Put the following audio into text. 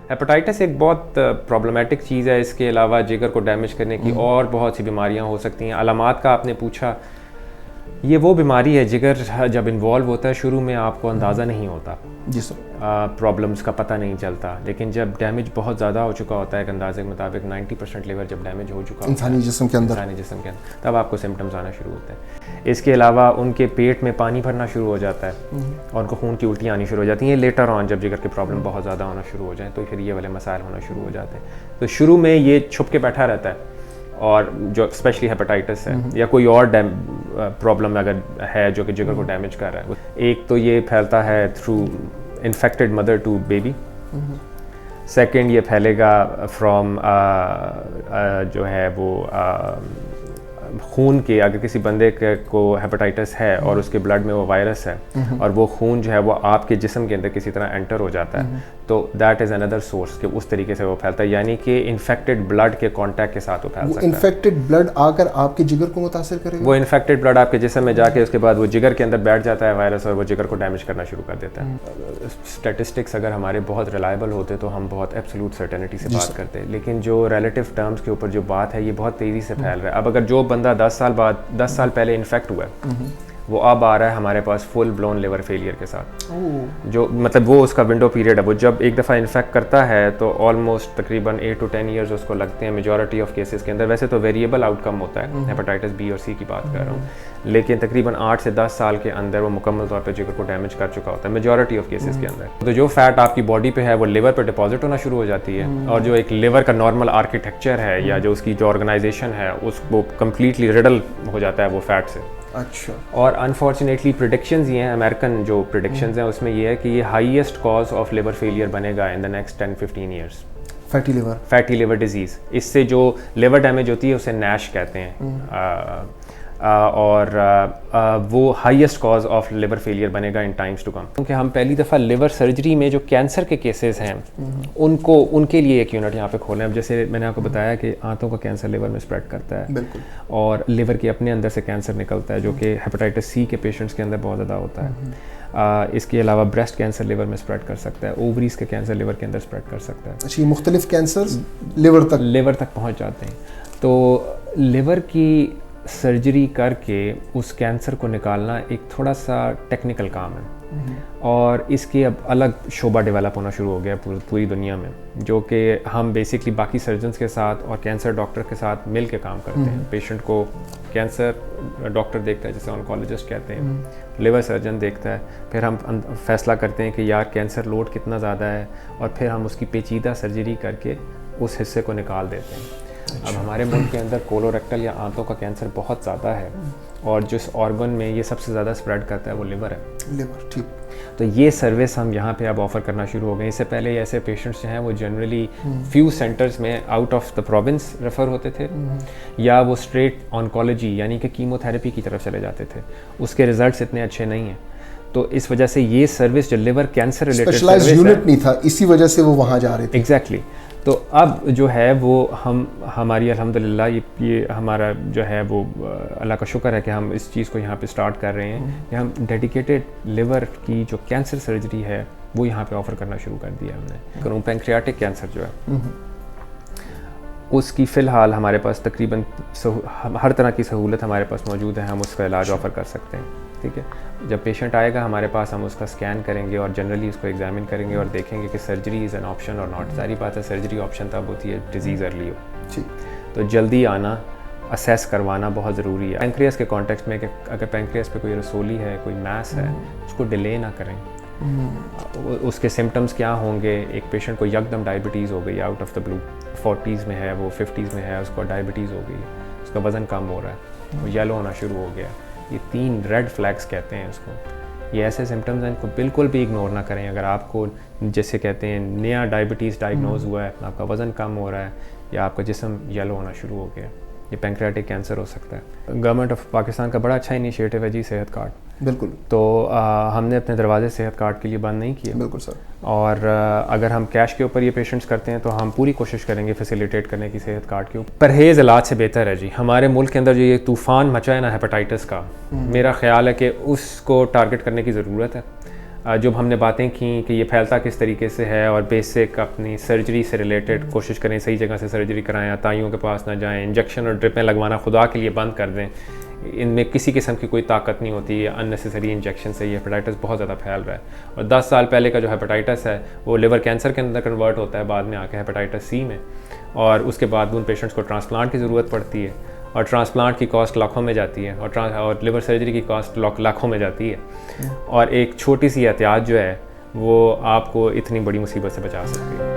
Hepatitis एक बहुत problematic चीज़ है। इसके अलावा जिगर को डैमेज करने की और बहुत सी बीमारियां हो सकती हैं। अलामात का आपने पूछा, ये वो बीमारी है जिगर जब इन्वॉल्व होता है शुरू में आपको अंदाज़ा नहीं होता जी सर, प्रॉब्लम्स का पता नहीं चलता, लेकिन जब डैमेज बहुत ज़्यादा हो चुका होता है, एक अंदाजे के मुताबिक 90% लीवर जब डैमेज हो चुका इंसानी जिस्म के अंदर, तब आपको सिम्टम्स आना शुरू होते हैं। इसके अलावा उनके पेट में पानी भरना शुरू हो जाता है और उनको खून की उल्टियाँ आनी शुरू हो जाती हैं। लेटर ऑन जब जिगर की प्रॉब्लम बहुत ज़्यादा होना शुरू हो जाए तो फिर ये वाले मसाइल होना शुरू हो जाते हैं। तो शुरू में ये छुप के बैठा रहता है, और जो स्पेशली हेपेटाइटिस है या कोई और प्रॉब्लम अगर है जो कि जिगर को डैमेज कर रहा है, एक तो ये फैलता है through infected mother to baby. Second ये फैलेगा फ्रॉम जो है वो खून के, अगर किसी बंदे को हेपेटाइटिस है और उसके ब्लड में वो वायरस है और वो खून जो है वो आपके जिस्म के अंदर किसी तरह एंटर हो जाता है, तो दैट इज़ अनदर सोर्स कि उस तरीके से वो फैलता है, यानी कि इन्फेक्टेड ब्लड के कांटेक्ट के साथ वो फैल सकता है। इन्फेक्टेड ब्लड आकर आपके जिगर को मुतासिर करेगा? वो इन्फेक्टेड ब्लड आपके जिस्म में जाके उसके बाद वो जिगर के अंदर बैठ जाता है वायरस, और वो जिगर को डैमेज करना शुरू कर देता है। स्टैटिस्टिक्स अगर हमारे बहुत रिलायबल होते तो हम बहुत एब्सोल्यूट सर्टेनिटी से बात करते, लेकिन जो रिलेटिव टर्म्स के ऊपर जो बात है ये बहुत तेज़ी से फैल रहा है। अब अगर जो बंदा 10 साल पहले इन्फेक्ट हुआ है वो अब आ रहा है हमारे पास फुल ब्लोन लिवर फेलियर के साथ, जो मतलब वो उसका विंडो पीरियड है। वो जब एक दफ़ा इन्फेक्ट करता है तो ऑलमोस्ट तकरीबन 8 to 10 ईयर्स उसको लगते हैं मेजॉरिटी ऑफ केसेस के अंदर। वैसे तो वेरिएबल आउटकम होता है, हेपेटाइटिस बी और सी की बात कर रहा हूँ, लेकिन तकरीबन 8 से 10 साल के अंदर वो मुकम्मल तौर पर जिगर को डैमेज कर चुका होता है मेजॉरिटी ऑफ केसेस के अंदर। तो जो फैट आपकी बॉडी पे है वो लिवर पर डिपॉजिट होना शुरू हो जाती है, और जो एक लिवर का नॉर्मल आर्किटेक्चर है या जो उसकी जो ऑर्गेनाइजेशन है उसको कम्प्लीटली रिडल हो जाता है वो फैट से। अच्छा। और अनफॉर्चुनेटली प्रिडिक्शंस ये हैं, अमेरिकन जो प्रिडिक्शंस हैं उसमें ये है कि ये highest cause of liver failure बनेगा in the next 10-15 years. Fatty liver disease, इससे जो लिवर डैमेज होती है उसे नैश कहते हैं, और वो highest cause of liver failure बनेगा इन टाइम्स टू कम। क्योंकि हम पहली दफ़ा लिवर सर्जरी में जो कैंसर के केसेस हैं उनके लिए एक यूनिट यहाँ पे खोले हैं। जैसे मैंने आपको बताया कि आंतों का कैंसर लिवर में स्प्रेड करता है, बिल्कुल, और लिवर के अपने अंदर से कैंसर निकलता है जो कि हेपेटाइटिस सी के पेशेंट्स के अंदर बहुत ज़्यादा होता है। इसके अलावा ब्रेस्ट कैंसर लिवर में स्प्रेड कर सकता है, ओवरीज के कैंसर लिवर के अंदर स्प्रेड कर सकता है। अच्छा, मुख्तलिफ कैंसर लिवर तक पहुँच जाते हैं। तो लिवर की सर्जरी करके उस कैंसर को निकालना एक थोड़ा सा टेक्निकल काम है, और इसके अब अलग शोबा डेवलप होना शुरू हो गया पूरी दुनिया में, जो कि हम बेसिकली बाकी सर्जन्स के साथ और कैंसर डॉक्टर के साथ मिल के काम करते हैं। पेशेंट को कैंसर डॉक्टर देखता है, जैसे ऑन्कोलॉजिस्ट कहते हैं, लिवर सर्जन देखता है, फिर हम फैसला करते हैं कि यार कैंसर लोड कितना ज़्यादा है, और फिर हम उसकी पेचीदा सर्जरी करके उस हिस्से को निकाल देते हैं। अब हमारे मुल्क के अंदर कोलोरेक्टल या आंतों का कैंसर बहुत ज़्यादा है, और जिस ऑर्गन में ये सबसे ज़्यादा स्प्रेड करता है वो लिवर है। लिवर, ठीक। तो ये सर्विस हम यहाँ पे अब ऑफ़र करना शुरू हो गए। इससे पहले ऐसे पेशेंट्स जो हैं वो जनरली फ्यू सेंटर्स में out of the province refer होते थे, या वो स्ट्रेट ऑन्कोलॉजी यानी कि कीमोथेरेपी की तरफ चले जाते थे। उसके रिजल्ट्स इतने अच्छे नहीं हैं, तो इस वजह से ये सर्विस जो liver cancer related specialised unit नहीं था, इसी वजह से वो वहाँ जा रहे थे। एग्जैक्टली। तो अब जो है वो हमारी अल्हम्दुलिल्लाह ये हमारा जो है वो अल्लाह का शुक्र है कि हम इस चीज़ को यहाँ पे स्टार्ट कर रहे हैं कि हम डेडिकेटेड लिवर की जो कैंसर सर्जरी है वो यहाँ पे ऑफ़र करना शुरू कर दिया हमने। करूँ पैंक्रियाटिक कैंसर जो है उसकी फ़िलहाल हमारे पास तकरीबन हर तरह की सहूलत हमारे पास मौजूद है, हम उसका इलाज ऑफ़र कर सकते हैं। ठीक है, जब पेशेंट आएगा हमारे पास हम उसका स्कैन करेंगे और जनरली उसको एग्जामिन करेंगे और देखेंगे कि सर्जरी इज़ एन ऑप्शन और नॉट। सारी बात है, सर्जरी ऑप्शन तब होती है डिजीज़ अर्ली हो, तो जल्दी आना, असेस करवाना बहुत ज़रूरी है। पैंक्रियास के कॉन्टेक्स्ट में कि अगर पैंक्रियास पे कोई रसोली है, कोई मैस है, उसको डिले ना करें। उसके सिम्टम्स क्या होंगे? एक पेशेंट को यकदम डायबिटीज़ हो गई out of the blue, 40s में है, वो 50s में है, उसको डायबिटीज़ हो गई, उसका वज़न कम हो रहा है, वो येलो होना शुरू हो गया, ये 3 रेड फ्लैग्स कहते हैं इसको। ये ऐसे सिम्टम्स हैं, इनको बिल्कुल भी इग्नोर ना करें। अगर आपको जैसे कहते हैं नया डायबिटीज़ डायग्नोज हुआ है, आपका वज़न कम हो रहा है, या आपका जिस्म येलो होना शुरू हो गया, ये पैंक्रियाटिक कैंसर हो सकता है। गवर्नमेंट ऑफ पाकिस्तान का बड़ा अच्छा इनिशिएटिव है जी, सेहत कार्ड। बिल्कुल। तो हमने अपने दरवाजे सेहत कार्ड के लिए बंद नहीं किए। बिल्कुल सर। और अगर हम कैश के ऊपर ये पेशेंट्स करते हैं तो हम पूरी कोशिश करेंगे फैसिलिटेट करने की सेहत कार्ड के ऊपर। परहेज़ इलाज से बेहतर है जी। हमारे मुल्क के अंदर जो ये तूफ़ान मचा है ना हेपेटाइटिस का, मेरा ख्याल है कि उसको टारगेट करने की ज़रूरत है। जो हमने बातें की कि ये फैलता किस तरीके से है, और बेसिक अपनी सर्जरी से रिलेटेड कोशिश करें सही जगह से सर्जरी कराएं, ताइयों के पास ना जाएं, इंजेक्शन और ड्रिपें लगवाना खुदा के लिए बंद कर दें, इनमें किसी किस्म की कोई ताकत नहीं होती, अननेसेसरी इंजेक्शन से ये हेपेटाइटिस बहुत ज़्यादा फैल रहा है। और 10 साल पहले का जो हेपेटाइटिस है वो लिवर कैंसर के अंदर कन्वर्ट होता है बाद में आके हेपेटाइटिस सी में, और उसके बाद उन पेशेंट्स को ट्रांसप्लांट की ज़रूरत पड़ती है, और ट्रांसप्लांट की कॉस्ट लाखों में जाती है, और लिवर सर्जरी की कॉस्ट लाखों में जाती है, और एक छोटी सी एहतियात जो है वो आपको इतनी बड़ी मुसीबत से बचा सकती है।